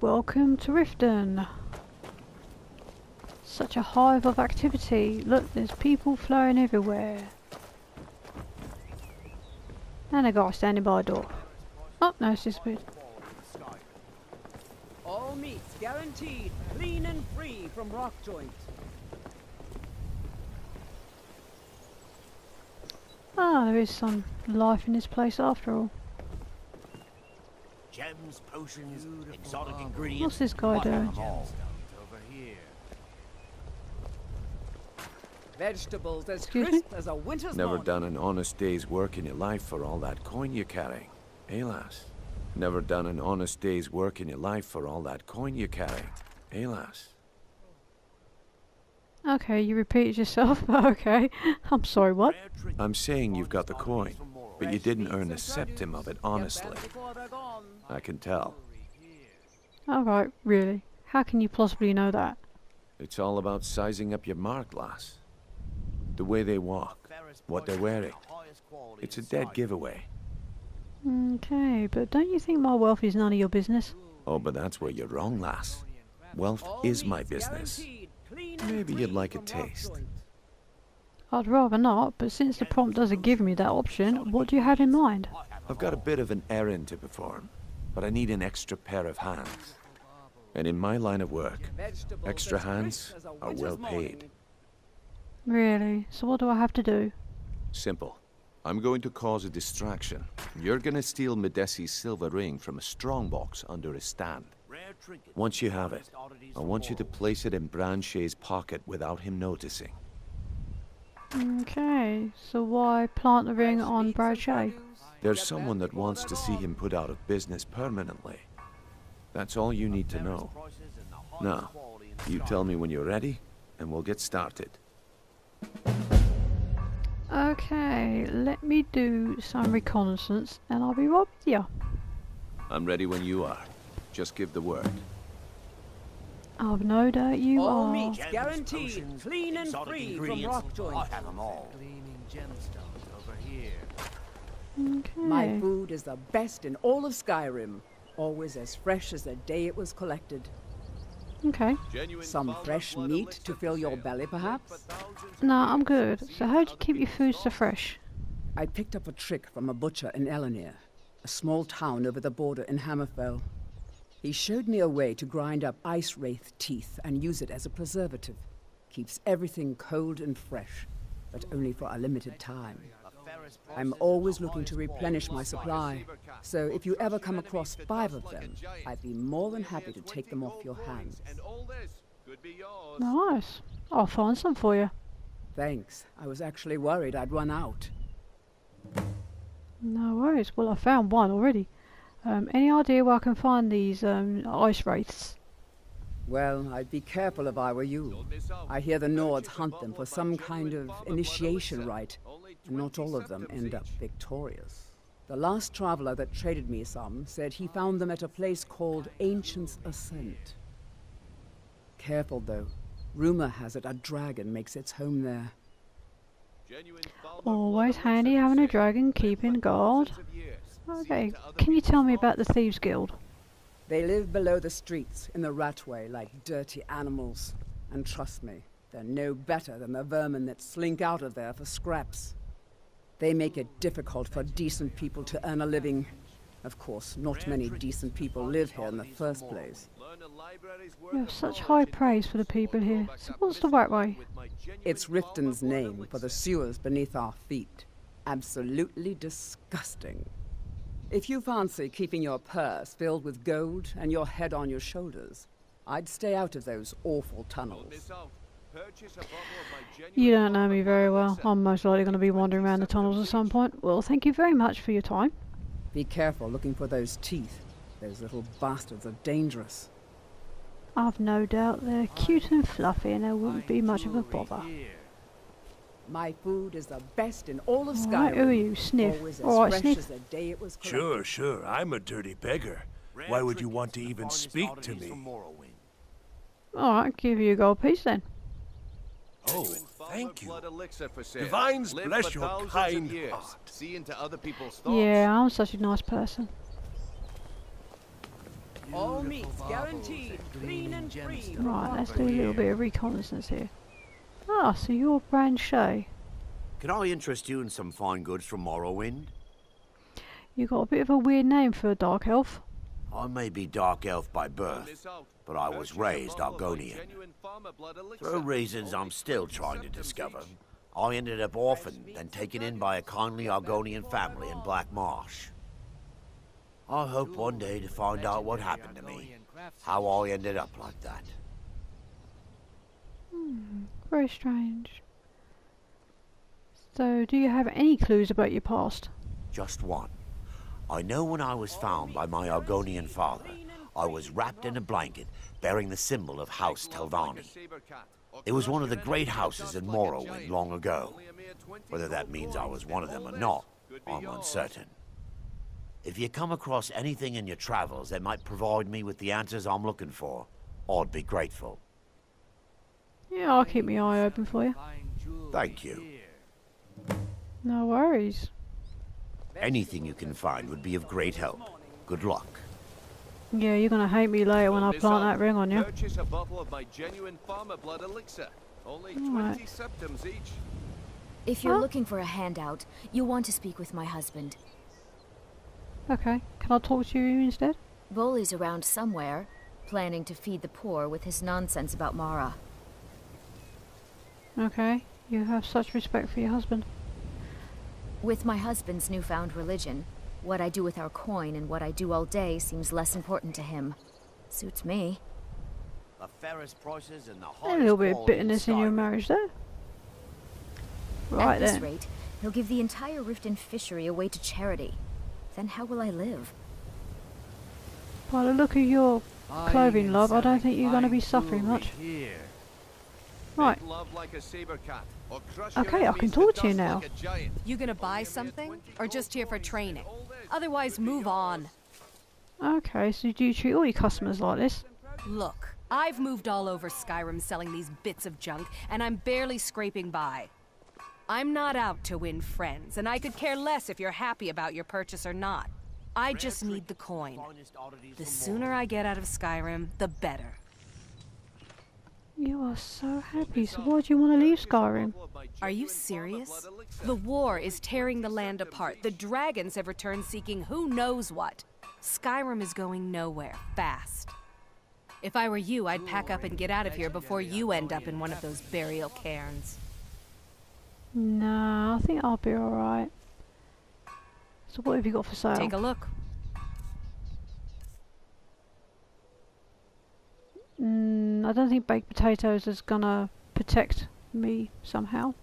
welcome to Riften. Such a hive of activity. Look, there's people flowing everywhere. And a guy standing by a door. Oh, no, it's disappeared. All meats guaranteed, clean and free from rock joints. Ah, there is some life in this place after all. Gems, potions, exotic ingredients. What's this guy doing? Vegetables as Excuse crisp as a winter's Never morning. done an honest day's work in your life for all that coin you're carrying. Eh, lass? Never done an honest day's work in your life for all that coin you're carrying. Eh, lass? Okay, you repeated yourself, but okay. I'm sorry, what? I'm saying you've got the coin, but you didn't earn a septim of it honestly. I can tell. Alright, really? How can you possibly know that? It's all about sizing up your mark, lass. The way they walk, what they're wearing. It's a dead giveaway. Okay, but don't you think my wealth is none of your business? Oh, but that's where you're wrong, lass. Wealth is my business. Maybe you'd like a taste. I'd rather not, but since the prompt doesn't give me that option, what do you have in mind? I've got a bit of an errand to perform, but I need an extra pair of hands. And in my line of work, extra hands are well paid. Really? So what do I have to do? Simple. I'm going to cause a distraction. You're gonna steal Medesi's silver ring from a strongbox under his stand. Once you have it, I want you to place it in Branche's pocket without him noticing. Okay, so why plant the ring on Branchet? There's someone that wants to see him put out of business permanently. That's all you need to know. Now, you tell me when you're ready, and we'll get started. Okay, let me do some reconnaissance, and I'll be right with you. I'm ready when you are. Just give the word. I've no doubt you All are. meats guaranteed, clean and free from rock joints. I have them all. Gleaming gemstones over here. Okay. My food is the best in all of Skyrim. Always as fresh as the day it was collected. Okay. Some fresh meat to fill your belly, perhaps? No, I'm good. So how do you keep your food so fresh? I picked up a trick from a butcher in Elenir, a small town over the border in Hammerfell. He showed me a way to grind up ice wraith teeth and use it as a preservative. Keeps everything cold and fresh, but only for a limited time. I'm always looking to replenish my supply, so if you ever come across 5 of them, I'd be more than happy to take them off your hands. Nice. I'll find some for you. Thanks. I was actually worried I'd run out. No worries. Well, I found one already. Any idea where I can find these ice wraiths? Well, I'd be careful if I were you. I hear the Nords hunt them for some kind of initiation rite, and not all of them end up victorious. The last traveler that traded me some said he found them at a place called Ancient's Ascent. Careful though. Rumor has it a dragon makes its home there. Always handy having a dragon keeping guard. Okay, can you tell me about the Thieves Guild? They live below the streets in the Ratway like dirty animals. And trust me, they're no better than the vermin that slink out of there for scraps. They make it difficult for decent people to earn a living. Of course, not many decent people live here in the first place. You have such high praise for the people here. So what's the Ratway? It's Riften's name for the sewers beneath our feet. Absolutely disgusting. If you fancy keeping your purse filled with gold and your head on your shoulders, I'd stay out of those awful tunnels. You don't know me very well. I'm most likely going to be wandering around the tunnels at some point. Well, thank you very much for your time. Be careful looking for those teeth. Those little bastards are dangerous. I've no doubt they're cute and fluffy and there wouldn't be much of a bother. My food is the best in all of Skyrim. Alright, who are you? Sniff. Always as Alright, fresh Sniff. as the day it was collected. Sure, I'm a dirty beggar. Why would you want to even speak to me? Alright, give you a gold piece then. Oh, thank you. Divines bless your kind heart. Yeah, I'm such a nice person. All meats guaranteed, clean and free. Right, let's do a little bit of reconnaissance here. Ah, so you're Branchet. Can I interest you in some fine goods from Morrowind? You got a bit of a weird name for a dark elf. I may be dark elf by birth, but I was raised Argonian. For reasons I'm still trying to discover, I ended up orphaned, then taken in by a kindly Argonian family in Black Marsh. I hope one day to find out what happened to me, how I ended up like that. Very strange. So, do you have any clues about your past? Just one. I know when I was found by my Argonian father, I was wrapped in a blanket bearing the symbol of House Telvanni. It was one of the great houses in Morrowind long ago. Whether that means I was one of them or not, I'm uncertain. If you come across anything in your travels that might provide me with the answers I'm looking for, I'd be grateful. Yeah, I'll keep my eye open for you. Thank you. No worries. Anything you can find would be of great help. Good luck. Yeah, you're gonna hate me later when I plant that ring on you. Purchase a bottle of my genuine farmer blood elixir. Only Alright. 20 septims each. If you're looking for a handout, you'll want to speak with my husband. Okay, can I talk to you instead? Voley's around somewhere, planning to feed the poor with his nonsense about Mara. Okay, you have such respect for your husband. With my husband's newfound religion, what I do with our coin and what I do all day seems less important to him. Suits me. The fairest prices and the A little bit of quality bitterness in your Skyrim. marriage there. Right At this then. rate, he'll give the entire Riften fishery away to charity. Then how will I live? By the look of your clothing, love, I don't think you're going to be suffering much. Right. Okay, I can talk to you now. You gonna buy something? Or just here for training? Otherwise, move on. Okay, so do you treat all your customers like this? Look, I've moved all over Skyrim selling these bits of junk, and I'm barely scraping by. I'm not out to win friends, and I could care less if you're happy about your purchase or not. I just need the coin. The sooner I get out of Skyrim, the better. You are so happy, so why do you want to leave Skyrim? Are you serious? The war is tearing the land apart. The dragons have returned seeking who knows what. Skyrim is going nowhere, fast. If I were you, I'd pack up and get out of here before you end up in one of those burial cairns. Nah, I think I'll be alright. So what have you got for sale? Take a look. I don't think baked potatoes is gonna protect me somehow.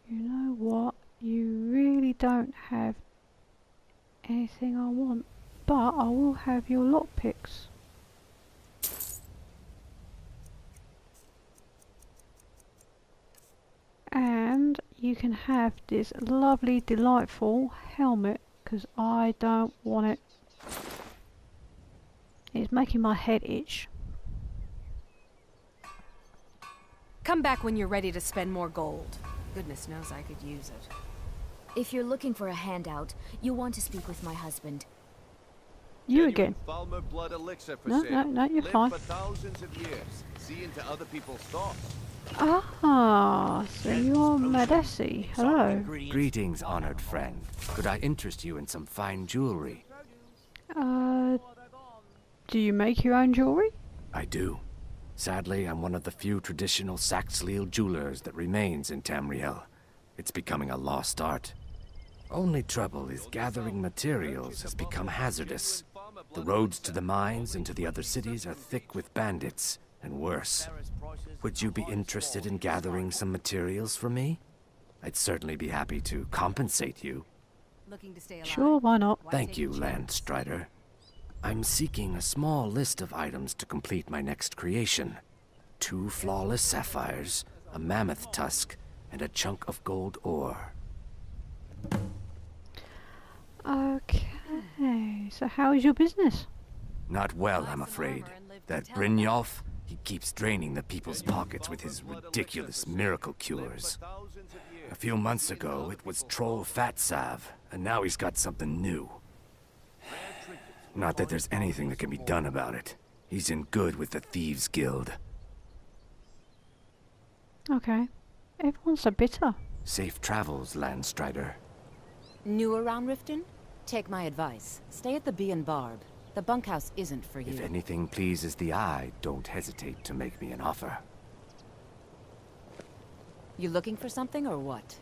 You know what? You really don't have anything I want, but I will have your lockpicks. And you can have this lovely, delightful helmet, because I don't want it. It's making my head itch. Come back when you're ready to spend more gold. Goodness knows I could use it. If you're looking for a handout, you'll want to speak with my husband. You again. Blood elixir for No, sale. no, you're Live fine. for thousands of years. See into other people's thoughts. Ah, so you're Madessi. Hello. Greetings, honored friend. Could I interest you in some fine jewelry? Do you make your own jewelry? I do. Sadly, I'm one of the few traditional Saxhleel jewelers that remains in Tamriel. It's becoming a lost art. Only trouble is gathering materials has become hazardous. The roads to the mines and to the other cities are thick with bandits, and worse. Would you be interested in gathering some materials for me? I'd certainly be happy to compensate you. Looking to stay alive? Sure, why not? Thank you, Landstrider. I'm seeking a small list of items to complete my next creation. 2 flawless sapphires, a mammoth tusk, and a chunk of gold ore. Okay, so how is your business? Not well, I'm afraid. That Brynjolf, he keeps draining the people's pockets with his ridiculous miracle cures. A few months ago, it was Troll Fatsav, and now he's got something new. Not that there's anything that can be done about it. He's in good with the Thieves Guild. Okay. Everyone's so bitter. Safe travels, Landstrider. New around Riften? Take my advice. Stay at the Bee and Barb. The bunkhouse isn't for you. If anything pleases the eye, don't hesitate to make me an offer. You looking for something or what?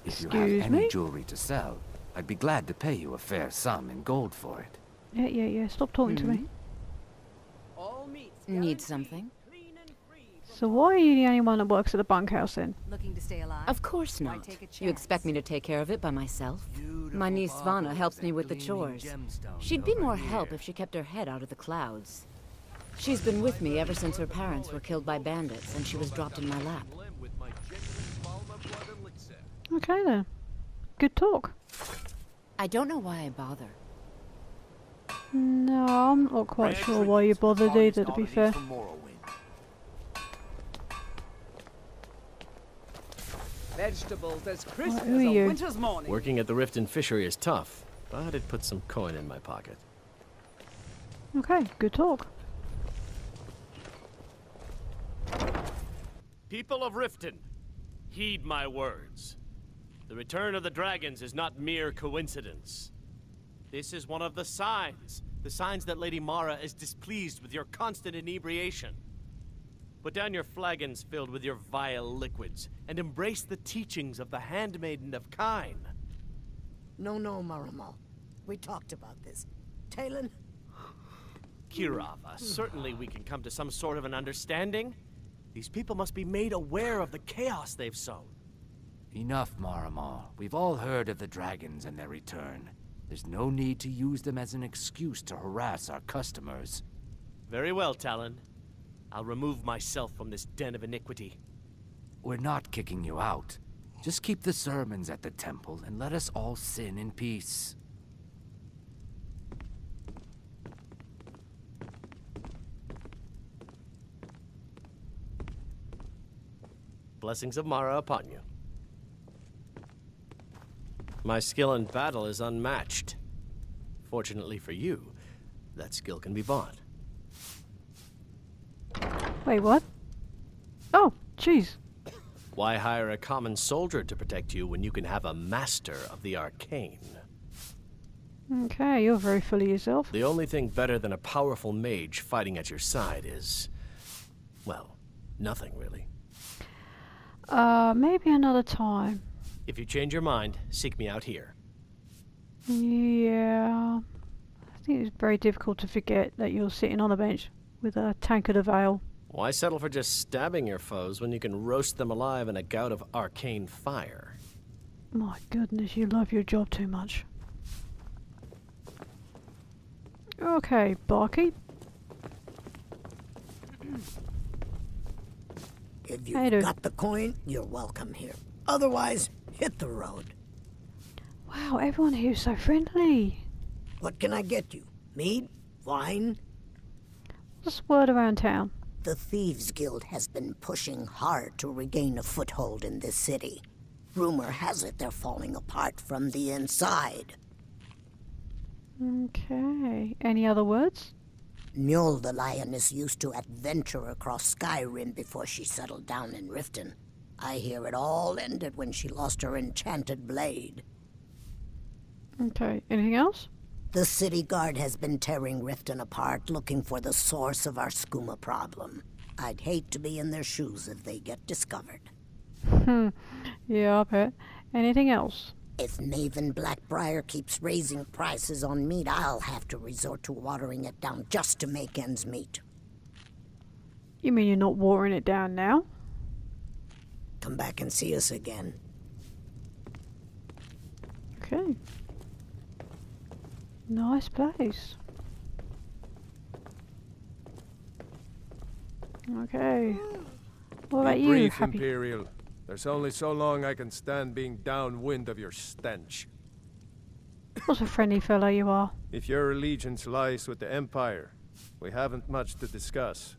If you have any jewelry to sell, I'd be glad to pay you a fair sum in gold for it. Yeah. Stop talking to me. Need something? So why are you the only one that works at the bunkhouse then? Looking to stay alive? Of course not. You expect me to take care of it by myself? My niece Svana helps me with the chores. She'd be more help if she kept her head out of the clouds. She's been with me ever since her parents were killed by bandits and she was dropped in my lap. Okay then. Good talk. I don't know why I bother. No, I'm not quite sure why you bothered either, to be fair. Vegetables as crisp What, as who are a you? winter's morning. Working at the Riften fishery is tough, but it puts some coin in my pocket. Okay, good talk. People of Riften, heed my words. The return of the dragons is not mere coincidence. This is one of the signs that Lady Mara is displeased with your constant inebriation. Put down your flagons filled with your vile liquids, and embrace the teachings of the Handmaiden of Kine. No, Marama. We talked about this. Talon? Kirava, certainly we can come to some sort of an understanding. These people must be made aware of the chaos they've sown. Enough, Maramal. We've all heard of the dragons and their return. There's no need to use them as an excuse to harass our customers. Very well, Talon. I'll remove myself from this den of iniquity. We're not kicking you out. Just keep the sermons at the temple and let us all sin in peace. Blessings of Mara upon you. My skill in battle is unmatched. Fortunately for you, that skill can be bought. Wait, what? Oh, jeez. Why hire a common soldier to protect you when you can have a master of the arcane? Okay, you're very full of yourself. The only thing better than a powerful mage fighting at your side is, well, nothing really. Maybe another time. If you change your mind, seek me out here. Yeah. I think it's very difficult to forget that you're sitting on a bench with a tankard of ale. Why settle for just stabbing your foes when you can roast them alive in a gout of arcane fire? My goodness, you love your job too much. Okay, barkeep. If you've got the coin, you're welcome here. Otherwise, hit the road. Wow, everyone here is so friendly. What can I get you? Mead? Wine? What's the word around town? The Thieves Guild has been pushing hard to regain a foothold in this city. Rumor has it they're falling apart from the inside. Okay. Any other words? Mjol the Lioness used to adventure across Skyrim before she settled down in Riften. I hear it all ended when she lost her enchanted blade. Okay. Anything else? The city guard has been tearing Riften apart, looking for the source of our skooma problem. I'd hate to be in their shoes if they get discovered. Yeah, I bet. Anything else? If Maven Blackbriar keeps raising prices on meat, I'll have to resort to watering it down just to make ends meet. You mean you're not watering it down now? Come back and see us again. Okay. Nice place. Okay. What about you, Breathe, Happy? Imperial. There's only so long I can stand being downwind of your stench. What a friendly fellow you are. If your allegiance lies with the Empire, we haven't much to discuss.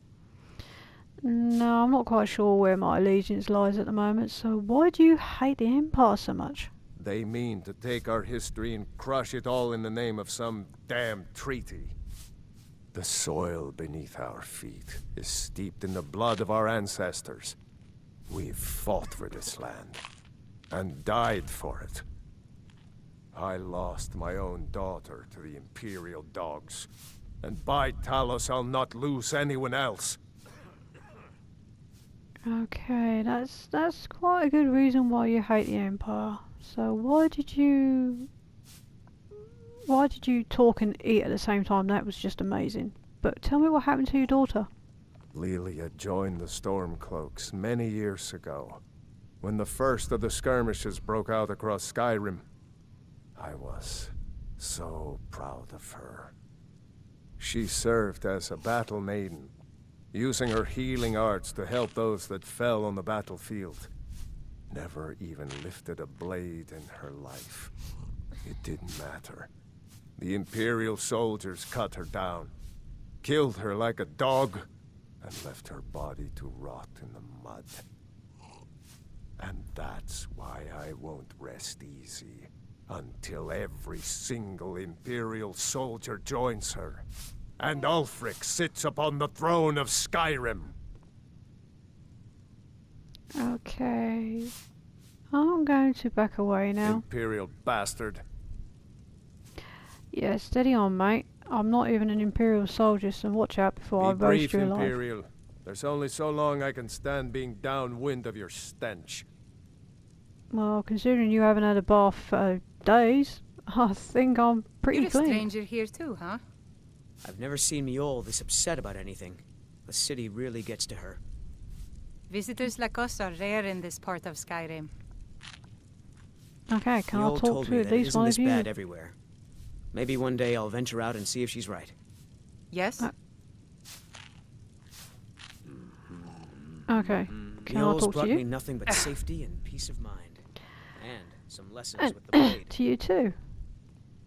No, I'm not quite sure where my allegiance lies at the moment, so why do you hate the Empire so much? They mean to take our history and crush it all in the name of some damn treaty. The soil beneath our feet is steeped in the blood of our ancestors. We've fought for this land, and died for it. I lost my own daughter to the Imperial dogs, and by Talos I'll not lose anyone else. Okay, that's quite a good reason why you hate the Empire. So why did you talk and eat at the same time? That was just amazing. But tell me what happened to your daughter. Lilia joined the Stormcloaks many years ago, when the first of the skirmishes broke out across Skyrim. I was so proud of her. She served as a battle maiden, using her healing arts to help those that fell on the battlefield. Never even lifted a blade in her life. It didn't matter. The Imperial soldiers cut her down, killed her like a dog, and left her body to rot in the mud. And that's why I won't rest easy until every single Imperial soldier joins her, and Ulfric sits upon the throne of Skyrim. Okay. I'm going to back away now. Imperial bastard. Yeah, steady on, mate. I'm not even an Imperial soldier, so watch out before I Be roast brief, you alive. Imperial. There's only so long I can stand being downwind of your stench. Well, considering you haven't had a bath for days, I think I'm pretty You're clean. a stranger here too, huh? I've never seen Miol this upset about anything. The city really gets to her. Visitors like us are rare in this part of Skyrim. Okay, can I Miol talk told to me at that it least isn't one this of you? bad everywhere. Maybe one day I'll venture out and see if she's right. Yes? Okay. Can I Miol's talk brought to you? me nothing but safety and peace of mind. And some lessons And with the blade. to you too.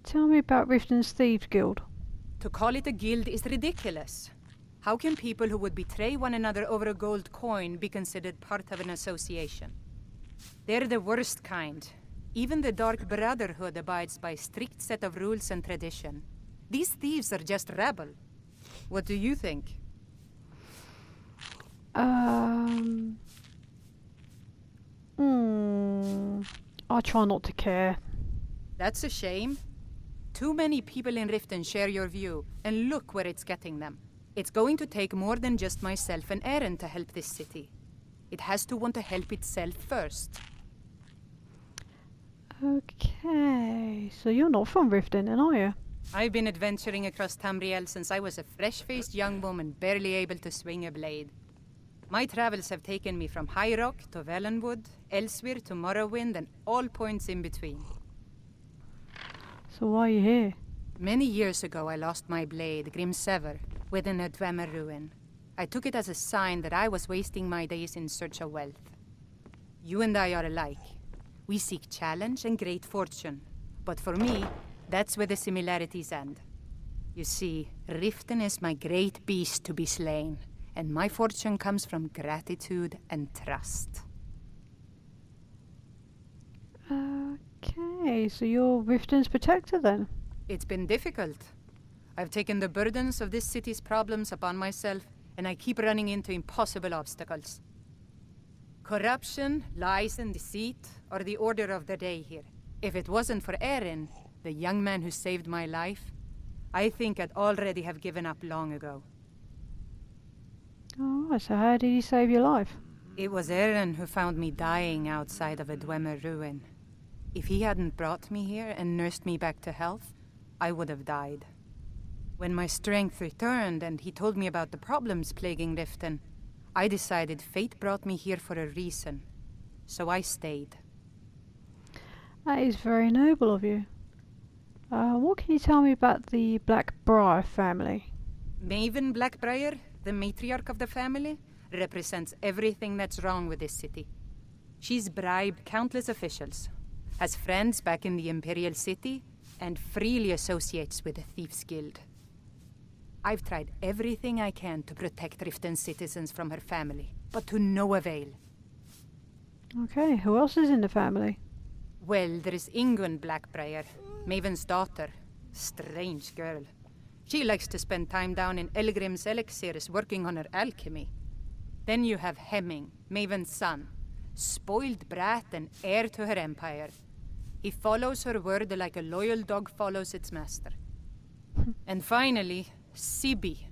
Tell me about Riften's Thieves Guild. To call it a guild is ridiculous. How can people who would betray one another over a gold coin be considered part of an association? They're the worst kind. Even the Dark Brotherhood abides by a strict set of rules and tradition. These thieves are just rabble. What do you think? I try not to care. That's a shame. Too many people in Riften share your view, and look where it's getting them. It's going to take more than just myself and Eren to help this city. It has to want to help itself first. Okay, so you're not from Riften, then, are you? I've been adventuring across Tamriel since I was a fresh-faced young woman barely able to swing a blade. My travels have taken me from High Rock to Valenwood, Elsewhere to Morrowind, and all points in between. So why are you here? Many years ago I lost my blade, Grimsever, within a Dwemer ruin. I took it as a sign that I was wasting my days in search of wealth. You and I are alike. We seek challenge and great fortune. But for me, that's where the similarities end. You see, Riften is my great beast to be slain, and my fortune comes from gratitude and trust. Okay, so you're Riften's protector then? It's been difficult. I've taken the burdens of this city's problems upon myself, and I keep running into impossible obstacles. Corruption, lies, and deceit are the order of the day here. If it wasn't for Eren, the young man who saved my life, I think I'd already have given up long ago. Alright, so how did he save your life? It was Eren who found me dying outside of a Dwemer ruin. If he hadn't brought me here and nursed me back to health, I would have died. When my strength returned and he told me about the problems plaguing Riften, I decided fate brought me here for a reason. So I stayed. That is very noble of you. What can you tell me about the Blackbriar family? Maven Blackbriar, the matriarch of the family, represents everything that's wrong with this city. She's bribed countless officials, has friends back in the Imperial City, and freely associates with the Thieves Guild. I've tried everything I can to protect Riften's citizens from her family, but to no avail. Okay, who else is in the family? Well, there is Ingun Blackbriar, Maven's daughter. Strange girl. She likes to spend time down in Elgrim's elixirs working on her alchemy. Then you have Hemming, Maven's son. Spoiled brat and heir to her empire. He follows her word like a loyal dog follows its master. And finally, Sibi,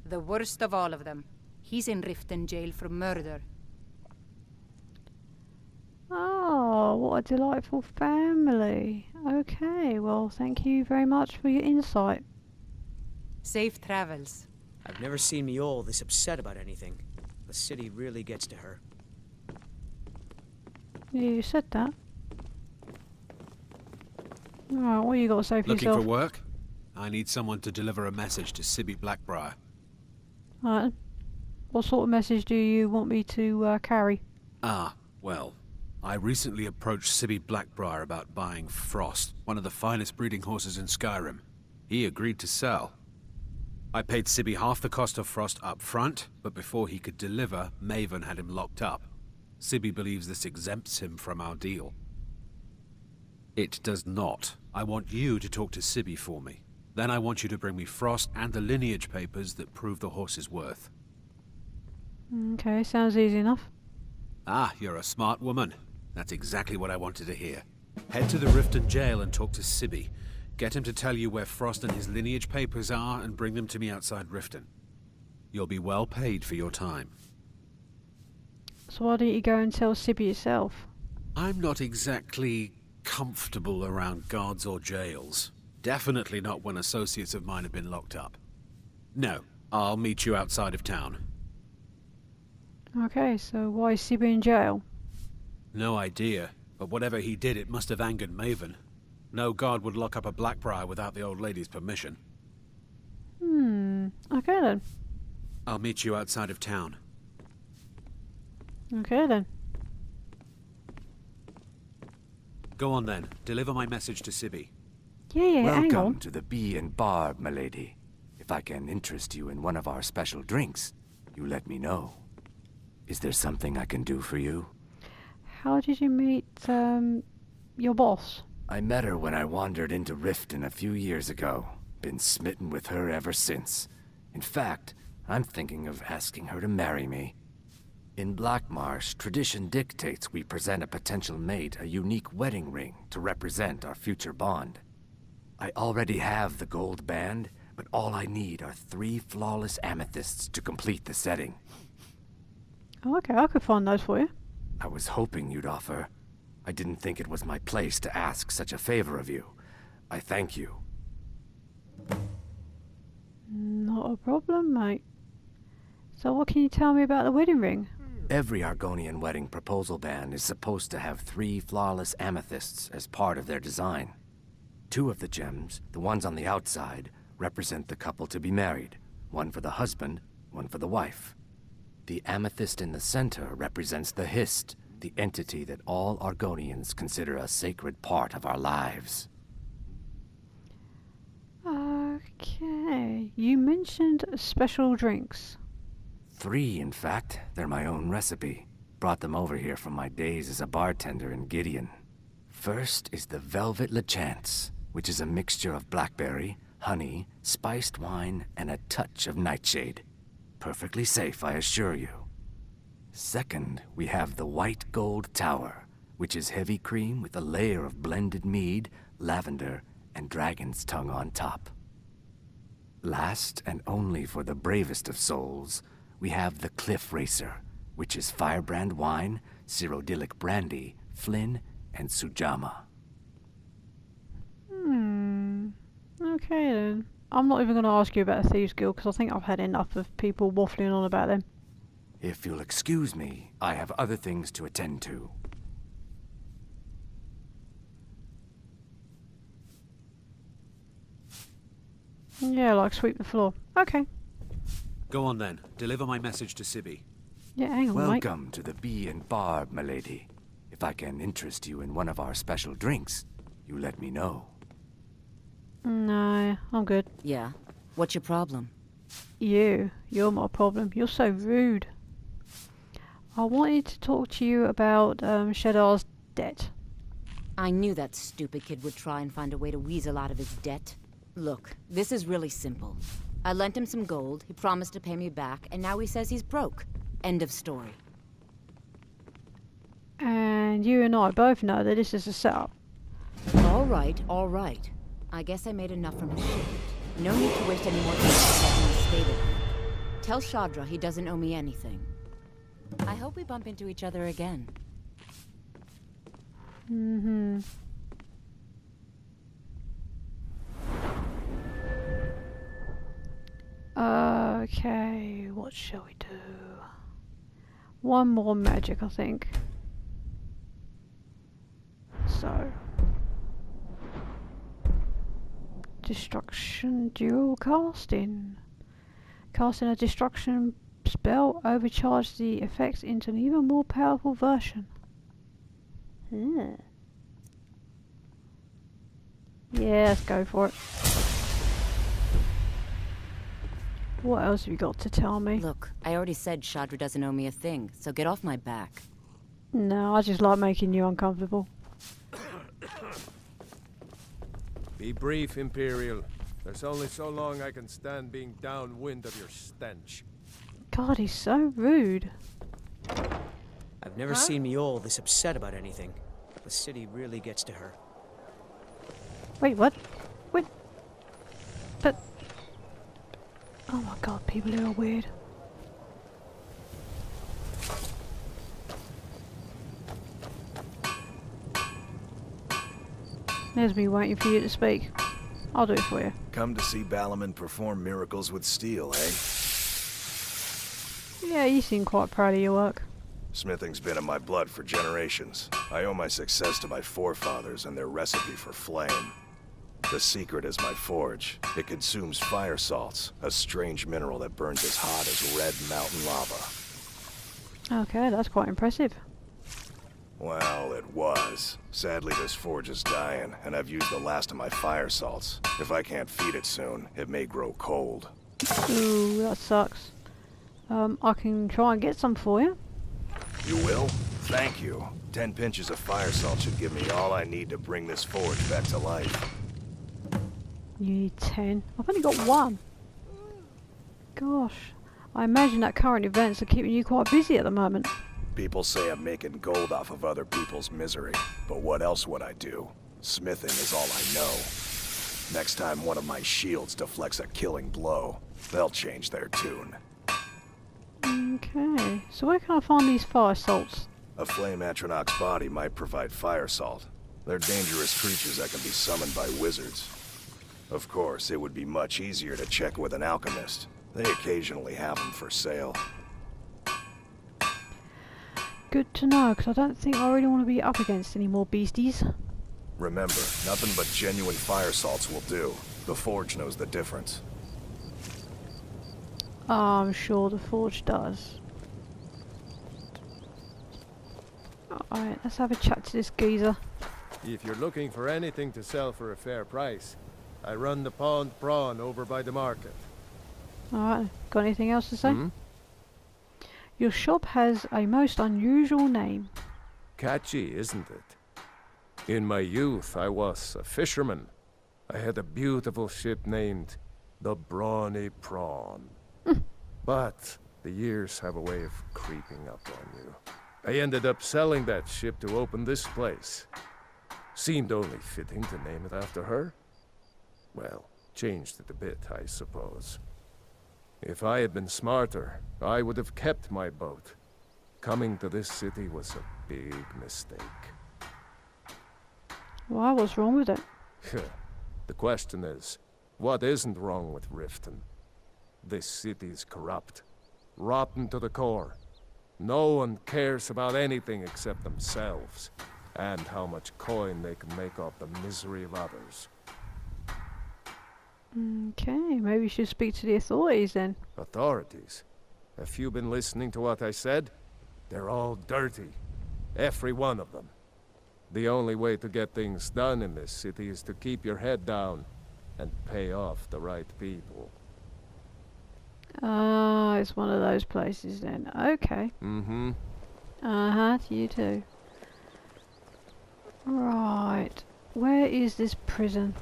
the worst of all of them. He's in Riften jail for murder. Oh, what a delightful family. Okay, well, thank you very much for your insight. Safe travels. I've never seen Miol this upset about anything. The city really gets to her. Yeah, you said that. Alright, what you got to say for Looking yourself? for work? I need someone to deliver a message to Sibi Blackbriar. Alright. What sort of message do you want me to carry? Ah, well, I recently approached Sibi Blackbriar about buying Frost, one of the finest breeding horses in Skyrim. He agreed to sell. I paid Sibi half the cost of Frost up front, but before he could deliver, Maven had him locked up. Sibi believes this exempts him from our deal. It does not. I want you to talk to Sibi for me. Then I want you to bring me Frost and the lineage papers that prove the horse's worth. Okay, sounds easy enough. Ah, you're a smart woman. That's exactly what I wanted to hear. Head to the Riften jail and talk to Sibi. Get him to tell you where Frost and his lineage papers are and bring them to me outside Riften. You'll be well paid for your time. So why don't you go and tell Sibi yourself? I'm not exactly comfortable around guards or jails. Definitely not when associates of mine have been locked up. No, I'll meet you outside of town. Okay, so why is Sibi in jail? No idea, but whatever he did, it must have angered Maven. No guard would lock up a Blackbriar without the old lady's permission. Okay then. I'll meet you outside of town. Okay then. Go on then, deliver my message to Sibi. Yeah, hang on. Welcome to the Bee and Barb, milady. If I can interest you in one of our special drinks, you let me know. Is there something I can do for you? How did you meet, your boss? I met her when I wandered into Riften a few years ago. Been smitten with her ever since. In fact, I'm thinking of asking her to marry me. In Blackmarsh, tradition dictates we present a potential mate a unique wedding ring to represent our future bond. I already have the gold band, but all I need are 3 flawless amethysts to complete the setting. Oh, okay, I could find those for you. I was hoping you'd offer. I didn't think it was my place to ask such a favor of you. I thank you. Not a problem, mate. So what can you tell me about the wedding ring? Every Argonian wedding proposal band is supposed to have 3 flawless amethysts as part of their design. 2 of the gems, the ones on the outside, represent the couple to be married. One for the husband, one for the wife. The amethyst in the center represents the Hist, the entity that all Argonians consider a sacred part of our lives. Okay, you mentioned special drinks. 3, in fact. They're my own recipe. Brought them over here from my days as a bartender in Gideon. First is the Velvet Lechance, which is a mixture of blackberry, honey, spiced wine, and a touch of nightshade. Perfectly safe, I assure you. Second, we have the White Gold Tower, which is heavy cream with a layer of blended mead, lavender, and dragon's tongue on top. Last, and only for the bravest of souls, we have the Cliff Racer, which is firebrand wine, Cyrodiilic brandy, Flynn, and Sujama. Okay then. I'm not even going to ask you about the Thieves Guild because I think I've had enough of people waffling on about them. If you'll excuse me, I have other things to attend to. Yeah, like sweep the floor. Okay. Go on then, deliver my message to Sibi. Yeah, hang on, Welcome to the Bee and Barb, milady. If I can interest you in one of our special drinks, you let me know. No, I'm good. Yeah. What's your problem? You're my problem. You're so rude. I wanted to talk to you about Shaddar's debt. I knew that stupid kid would try and find a way to weasel out of his debt. Look, this is really simple. I lent him some gold, he promised to pay me back, and now he says he's broke. End of story. And you and I both know that this is a setup. All right. I guess I made enough from his shipment. No need to waste any more time setting the stable. Tell Shadra he doesn't owe me anything. I hope we bump into each other again. Mm-hmm. Okay, what shall we do? One more magic, I think. So... Destruction dual casting. Casting a destruction spell overcharges the effects into an even more powerful version. Yeah, let's go for it. What else have you got to tell me? Look, I already said Shadra doesn't owe me a thing, so get off my back. No, I just like making you uncomfortable. Be brief, Imperial. There's only so long I can stand being downwind of your stench. God, he's so rude. I've never seen Miol this upset about anything. The city really gets to her. Wait, what? Wait. But... Oh my god, people who are weird. There's me waiting for you to speak. I'll do it for you. Come to see Balaman perform miracles with steel, eh? Yeah, you seem quite proud of your work. Smithing's been in my blood for generations. I owe my success to my forefathers and their recipe for flame. The secret is my forge. It consumes fire salts, a strange mineral that burns as hot as red mountain lava. Okay, that's quite impressive. Well, it was. Sadly, this forge is dying, and I've used the last of my fire salts. If I can't feed it soon, it may grow cold. Ooh, that sucks. I can try and get some for you. You will? Thank you. 10 pinches of fire salt should give me all I need to bring this forge back to life. You need 10. I've only got 1. Gosh, I imagine that current events are keeping you quite busy at the moment. People say I'm making gold off of other people's misery, but what else would I do? Smithing is all I know. Next time one of my shields deflects a killing blow, they'll change their tune. Okay, so where can I find these fire salts? A flame Atronach's body might provide fire salt. They're dangerous creatures that can be summoned by wizards. Of course, it would be much easier to check with an alchemist. They occasionally have them for sale. Good to know, because I don't think I really want to be up against any more beasties. Remember, nothing but genuine fire salts will do. The forge knows the difference. I'm sure the forge does. Alright, let's have a chat to this geezer. If you're looking for anything to sell for a fair price, I run the Pond Prawn over by the market. Alright, got anything else to say? Hmm? Your shop has a most unusual name. Catchy, isn't it? In my youth, I was a fisherman. I had a beautiful ship named the Brawny Prawn. But the years have a way of creeping up on you. I ended up selling that ship to open this place. Seemed only fitting to name it after her. Well, changed it a bit, I suppose. If I had been smarter, I would have kept my boat. Coming to this city was a big mistake. Why? What's wrong with it? The question is, what isn't wrong with Riften? This city's corrupt, rotten to the core. No one cares about anything except themselves, and how much coin they can make off the misery of others. Okay, maybe you should speak to the authorities then. Authorities? Have you been listening to what I said? They're all dirty. Every one of them. The only way to get things done in this city is to keep your head down and pay off the right people. Ah, it's one of those places then. Okay. Mm-hmm. Uh-huh, you too. Right. Where is this prison?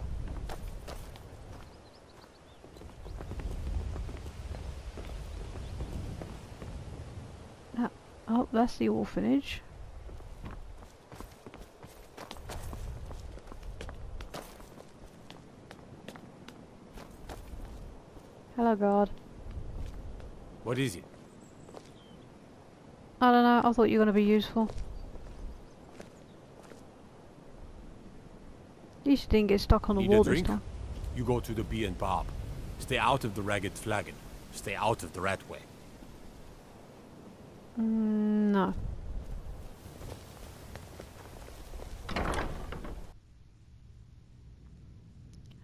Oh, that's the orphanage. Hello, guard. What is it? I don't know, I thought you were going to be useful. At least you didn't get stuck on the Need wall a this drink? time. You go to the Bee and Bob. Stay out of the Ragged Flagon. Stay out of the Ratway. No.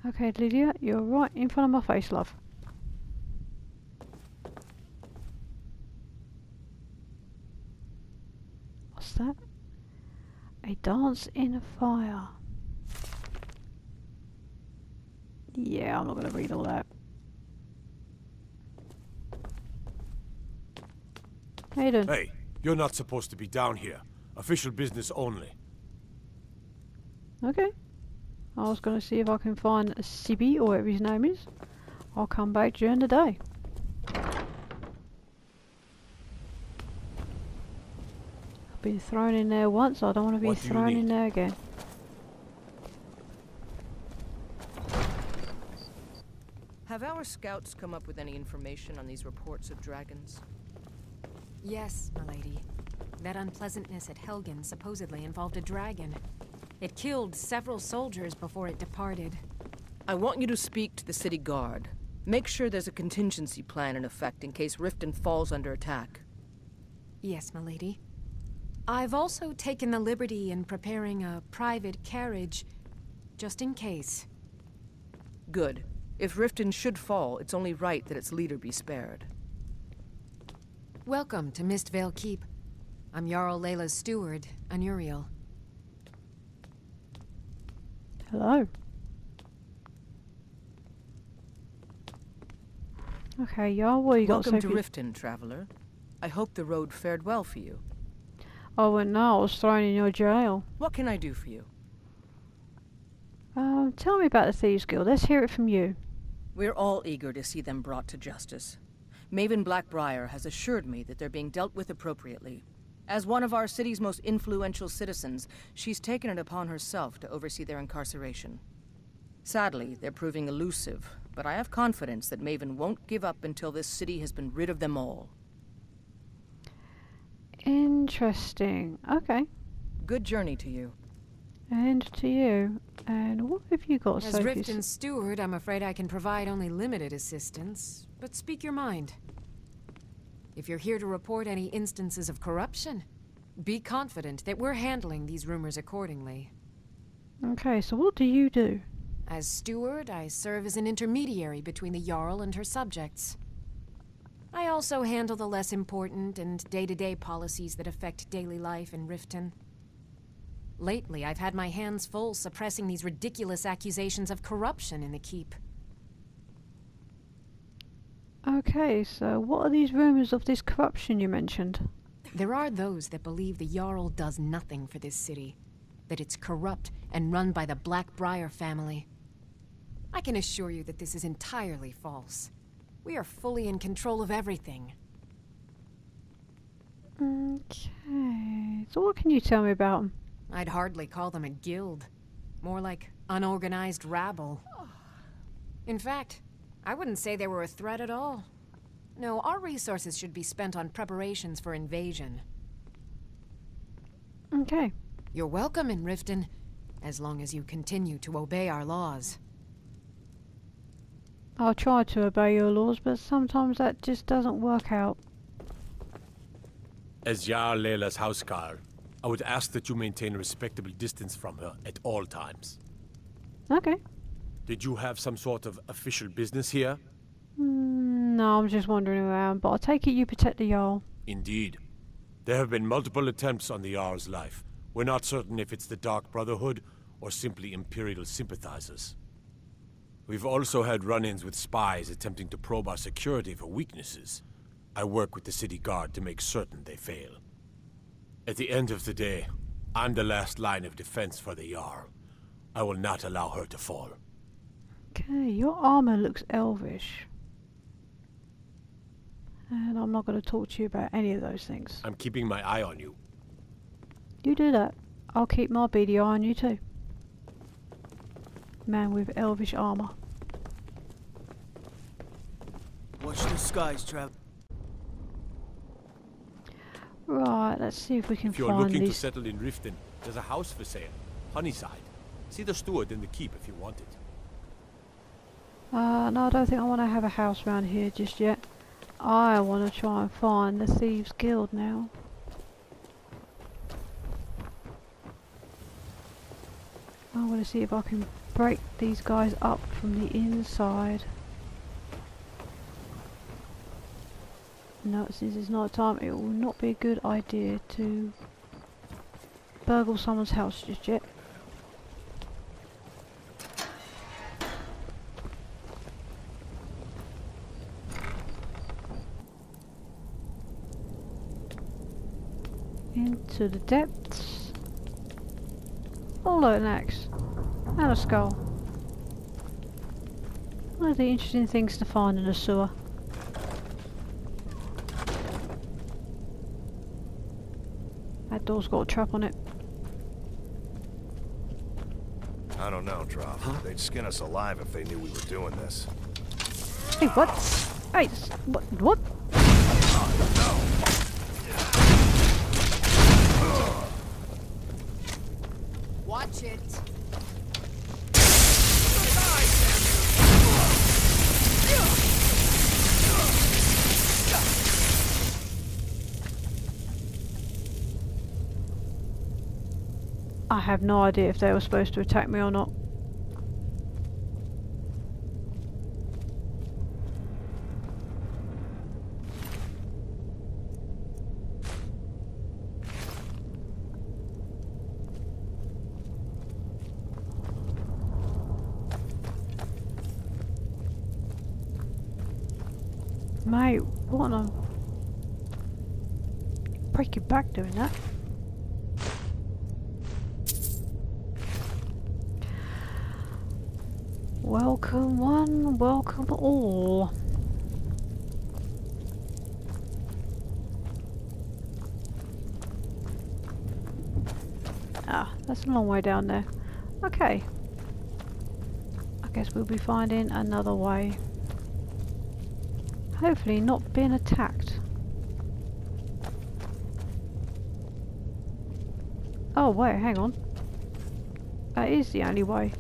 Okay, Lydia, you're right in front of my face, love. What's that? A dance in a fire. Yeah, I'm not going to read all that. How you doing? Hey, you're not supposed to be down here. Official business only. Okay. I was going to see if I can find Sibby, or whatever his name is. I'll come back during the day. I've been thrown in there once, I don't want to be thrown in there again. Have our scouts come up with any information on these reports of dragons? Yes, milady. That unpleasantness at Helgen supposedly involved a dragon. It killed several soldiers before it departed. I want you to speak to the city guard. Make sure there's a contingency plan in effect in case Riften falls under attack. Yes, milady. I've also taken the liberty in preparing a private carriage, just in case. Good. If Riften should fall, it's only right that its leader be spared. Welcome to Mistvale Keep. I'm Jarl Layla's steward, Anuriel. Hello. Okay, y'all, what you got to say? Welcome to Riften, traveler. I hope the road fared well for you. Oh, and now I was thrown in your jail. What can I do for you? Tell me about the Thieves Guild. Let's hear it from you. We're all eager to see them brought to justice. Maven Blackbriar has assured me that they're being dealt with appropriately. As one of our city's most influential citizens, she's taken it upon herself to oversee their incarceration. Sadly, they're proving elusive, but I have confidence that Maven won't give up until this city has been rid of them all. Interesting. Okay. Good journey to you. And to you. And what have you got, As Sophie? Riften's steward, I'm afraid I can provide only limited assistance, but speak your mind. If you're here to report any instances of corruption, be confident that we're handling these rumors accordingly. Okay, so what do you do? As steward, I serve as an intermediary between the Jarl and her subjects. I also handle the less important and day-to-day policies that affect daily life in Riften. Lately, I've had my hands full suppressing these ridiculous accusations of corruption in the keep. Okay, so what are these rumors of this corruption you mentioned? There are those that believe the Jarl does nothing for this city, that it's corrupt and run by the Blackbriar family. I can assure you that this is entirely false. We are fully in control of everything. Okay, so what can you tell me about them? I'd hardly call them a guild. More like unorganized rabble. In fact, I wouldn't say they were a threat at all. No, our resources should be spent on preparations for invasion. Okay. You're welcome in Riften, as long as you continue to obey our laws. I'll try to obey your laws, but sometimes that just doesn't work out. As Jarl Layla's houseguard, I would ask that you maintain a respectable distance from her at all times. Okay. Did you have some sort of official business here? No, I'm just wandering around, but I take it you protect the Jarl. Indeed. There have been multiple attempts on the Jarl's life. We're not certain if it's the Dark Brotherhood or simply Imperial sympathizers. We've also had run-ins with spies attempting to probe our security for weaknesses. I work with the city guard to make certain they fail. At the end of the day, I'm the last line of defense for the Jarl. I will not allow her to fall. Okay, your armor looks elvish. And I'm not going to talk to you about any of those things. I'm keeping my eye on you. You do that. I'll keep my beady eye on you too. Man with elvish armor. Watch the skies, Trav. Right, let's see if we can If you're find looking these. to settle in Riften, there's a house for sale. Honeyside. See the steward in the keep if you want it. No, I don't think I want to have a house around here just yet. I want to try and find the Thieves Guild now. I want to see if I can break these guys up from the inside. No, since it's night time, it will not be a good idea to burgle someone's house just yet. Into the depths. Oh look, an axe. And a skull. One of the interesting things to find in a sewer. That door's got a trap on it. I don't know, Drop. Huh? They'd skin us alive if they knew we were doing this. Hey, what? Hey, what? Watch it. I have no idea if they were supposed to attack me or not. Mate, what on? Break your back doing that. Welcome one, welcome all. Ah, that's a long way down there. Okay. I guess we'll be finding another way. Hopefully not being attacked. Oh wait, hang on. That is the only way.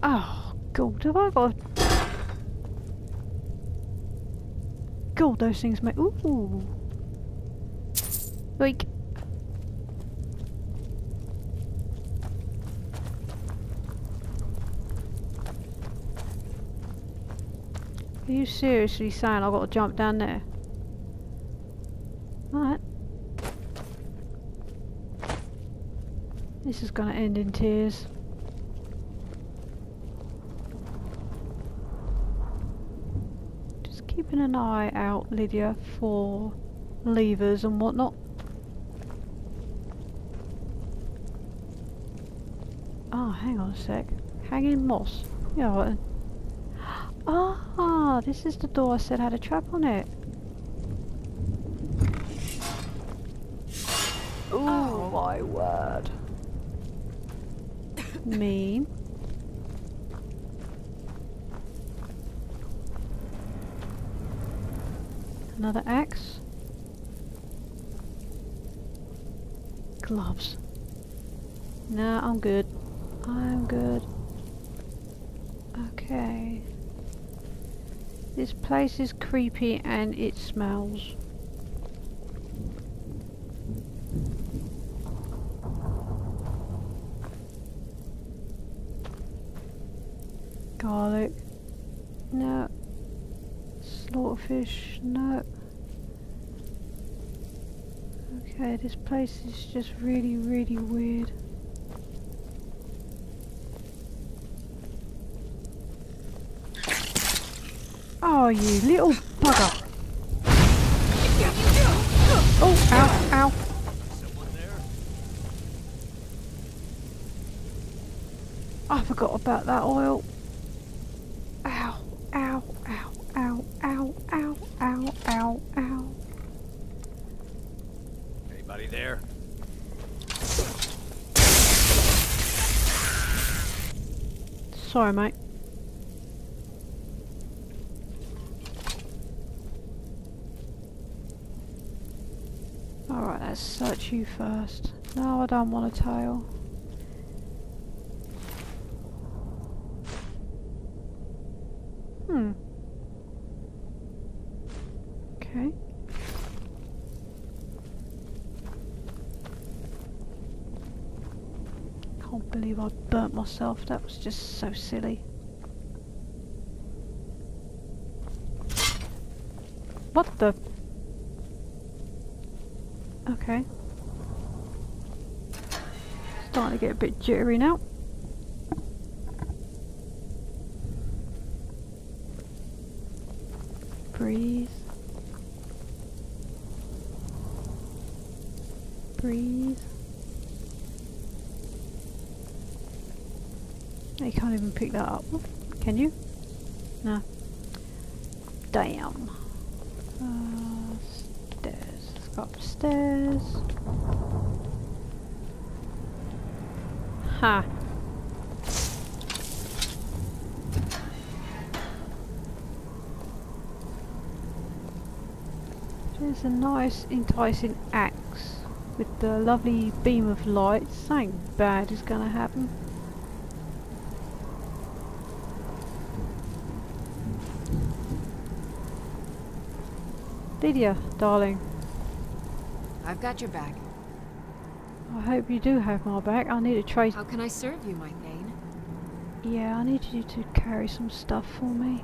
Oh god, have I got... God, those things make... Ooh! Like... Are you seriously saying I've got to jump down there? Alright. This is going to end in tears. Just keeping an eye out, Lydia, for levers and whatnot. Oh, hang on a sec. Hanging moss. Yeah, right then. Ah, this is the door I said had a trap on it. Oh my word. Mean. Another axe. Gloves. Nah, I'm good. I'm good. Okay. This place is creepy and it smells. Garlic. No. Slaughterfish. No. Okay, this place is just really, really weird. Oh, you little bugger. Oh, ow, ow. I forgot about that oil. Ow, ow, ow, ow, ow, ow, ow, ow, ow. Anybody there? Sorry, mate. Alright, let's search you first. No, I don't want a tail. Okay. Can't believe I burnt myself. That was just so silly. What the? Okay. Starting to get a bit jittery now. Breathe. Breathe. You can't even pick that up. Can you? No. Damn. Stairs. Let's go upstairs. Ha. There's a nice enticing axe with the lovely beam of light. Something bad is gonna happen. Lydia, darling. I've got your back. I hope you do have my back. I need to trade. How can I serve you, my Thane? Yeah, I need you to carry some stuff for me.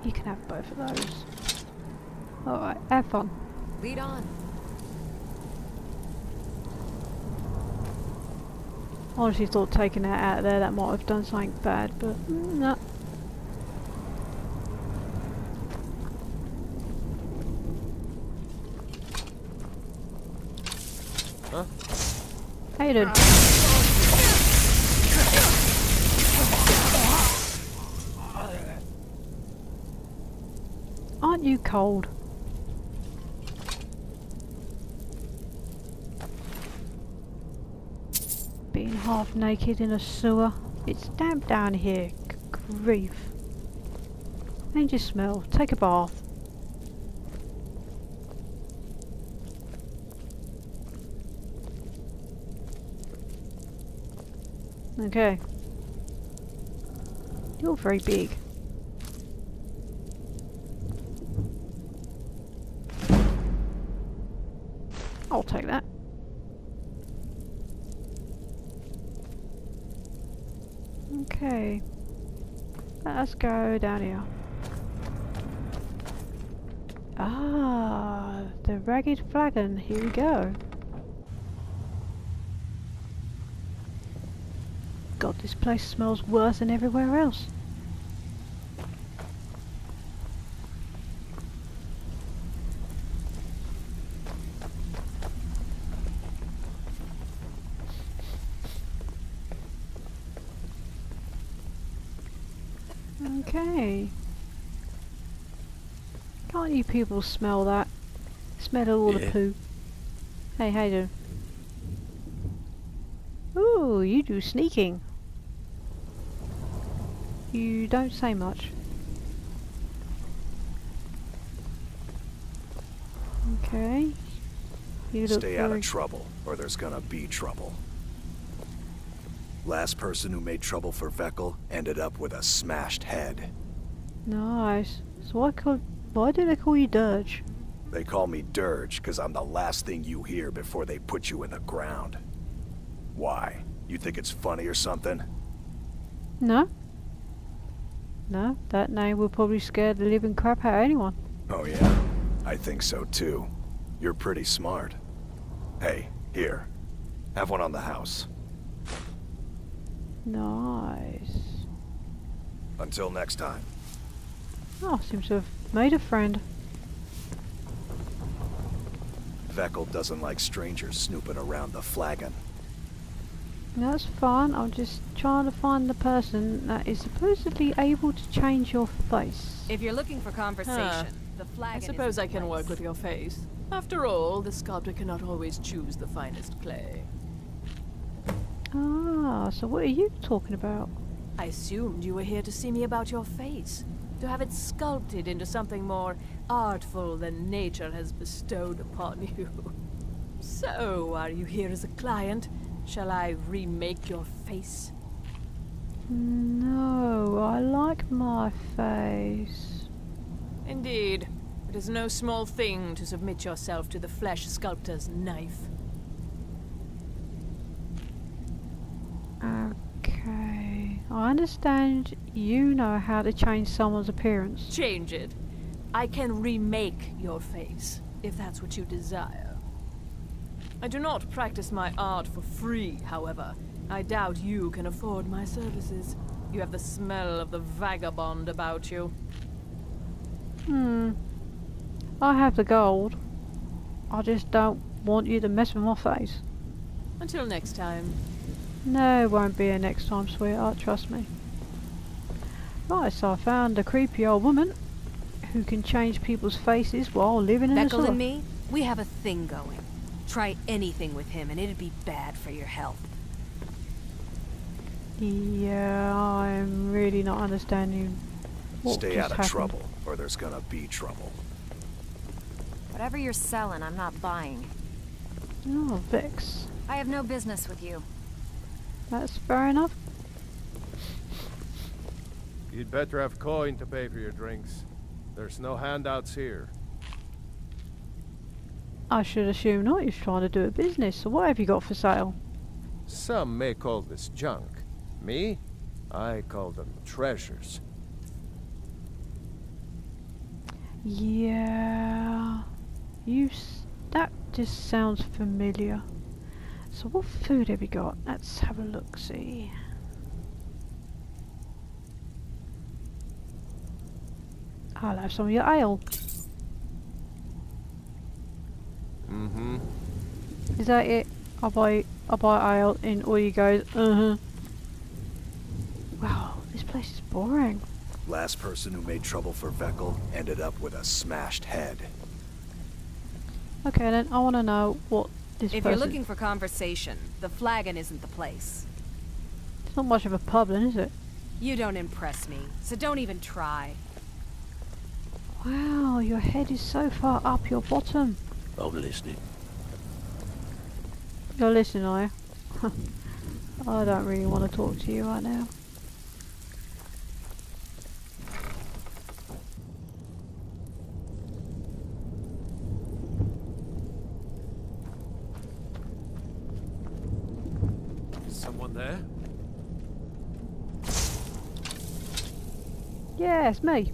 You can have both of those. Alright, have fun. Lead on. Honestly thought taking that out of there, that might have done something bad, but no. Huh? How you doing? Aren't you cold? Being half naked in a sewer. It's damp down here. Grief. Change your smell. Take a bath. Okay. You're very big. I'll take that. Okay. Let's go down here. Ah, the ragged flagon. Here we go. God, this place smells worse than everywhere else. Okay. Can't you people smell that? Smell all the poo. Hey, how you doing? Ooh, you do sneaking. You don't say much. Okay. You look Stay out of trouble, or there's gonna be trouble. Last person who made trouble for Veckel ended up with a smashed head. Nice. So why do they call you Dirge? They call me Dirge because I'm the last thing you hear before they put you in the ground. Why? You think it's funny or something? No. No, that name will probably scare the living crap out of anyone. Oh yeah, I think so too. You're pretty smart. Hey, here. Have one on the house. Nice. Until next time. Oh, seems to have made a friend. Veckel doesn't like strangers snooping around the flagon. That's fine. I'm just trying to find the person that is supposedly able to change your face. If you're looking for conversation, the flagon I suppose isn't I can the work place. with your face. After all, the sculptor cannot always choose the finest clay. Ah, so what are you talking about? I assumed you were here to see me about your face. To have it sculpted into something more artful than nature has bestowed upon you. So, are you here as a client? Shall I remake your face? No, I like my face. Indeed. It is no small thing to submit yourself to the flesh sculptor's knife. Okay. I understand you know how to change someone's appearance. Change it. I can remake your face, if that's what you desire. I do not practice my art for free, however. I doubt you can afford my services. You have the smell of the vagabond about you. I have the gold. I just don't want you to mess with my face. Until next time. No, it won't be a next time, sweetheart, trust me. Right, so I found a creepy old woman who can change people's faces while living in a Veckel sewer. and me, we have a thing going. Try anything with him and it'd be bad for your health. Yeah, I'm really not understanding what Stay just out of happened. trouble, or there's gonna be trouble. Whatever you're selling, I'm not buying. Oh, Vex. I have no business with you. That's fair enough. You'd better have coin to pay for your drinks. There's no handouts here. I should assume not. He's trying to do a business. So what have you got for sale? Some may call this junk. Me? I call them treasures. Yeah. That just sounds familiar. So what food have you got? Let's have a look, see. I'll have some of your ale. Mm-hmm. Is that it? I'll buy ale and all you guys, Wow, this place is boring. Last person who made trouble for Veckel ended up with a smashed head. Okay then, I want to know what this If person... you're looking for conversation, the flagon isn't the place. It's not much of a pub then, is it? You don't impress me, so don't even try. Wow, your head is so far up your bottom. I'm listening. You're listening, are you? I don't really want to talk to you right now. Is someone there? Yeah, it's me.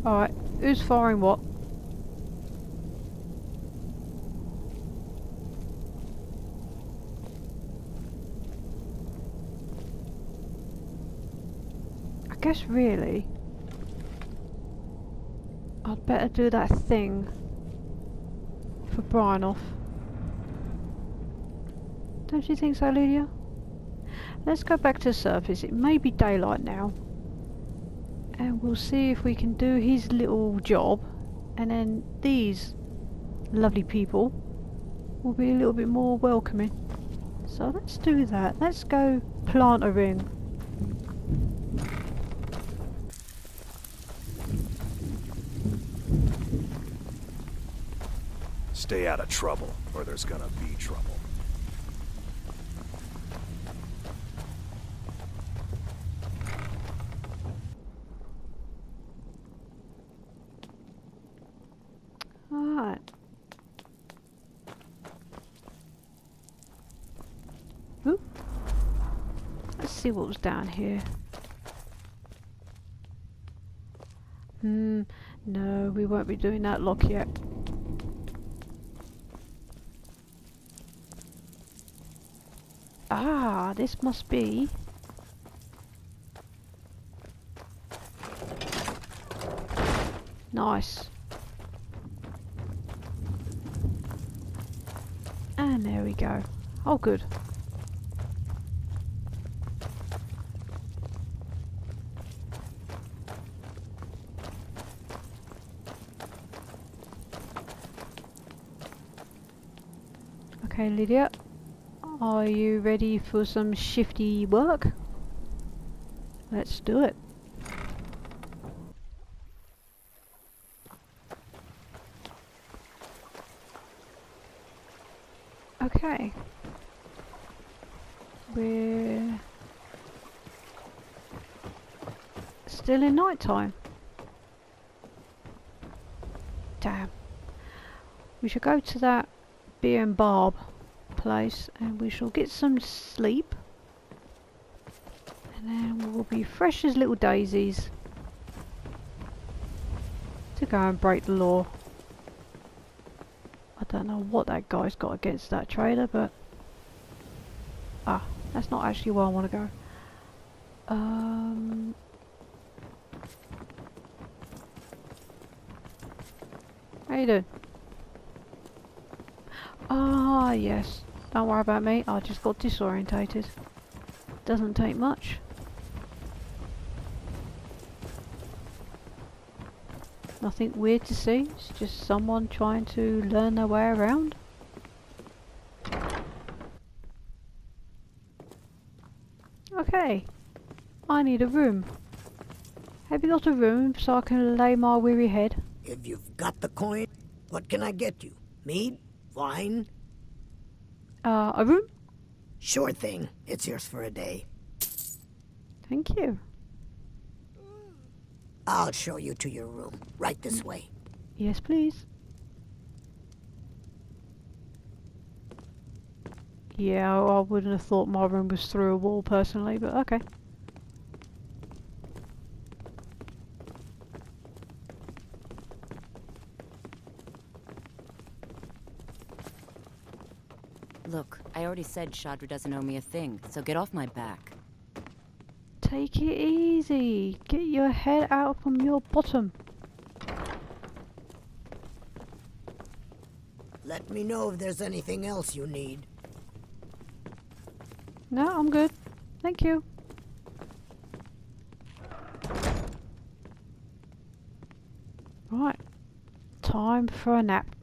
Alright, who's firing what? I guess really I'd better do that thing for Brian off. Don't you think so, Lydia? Let's go back to the surface. It may be daylight now. And we'll see if we can do his little job. And then these lovely people will be a little bit more welcoming. So let's do that. Let's go plant a ring. Stay out of trouble, or there's gonna be trouble. Alright. Oop. Let's see what was down here. No, we won't be doing that lock yet. Ah, this must be... Nice. And there we go. Oh, good. Okay, Lydia. Are you ready for some shifty work? Let's do it. Okay. We're still in night time. Damn. We should go to that Beer and Barb place and we shall get some sleep. And then we'll be fresh as little daisies to go and break the law. I don't know what that guy's got against that trader, but... Ah, that's not actually where I want to go. How you doing? Ah, yes. Don't worry about me, I just got disorientated. Doesn't take much. Nothing weird to see, it's just someone trying to learn their way around. Okay, I need a room. Have you got a room so I can lay my weary head? If you've got the coin, what can I get you? Mead? Wine? A room? Sure thing. It's yours for a day. Thank you. I'll show you to your room. Right this way. Yes, please. Yeah, I wouldn't have thought my room was through a wall personally, but okay. Look, I already said Shadra doesn't owe me a thing, so get off my back. Take it easy. Get your head out from your bottom. Let me know if there's anything else you need. No, I'm good. Thank you. Right. Time for a nap.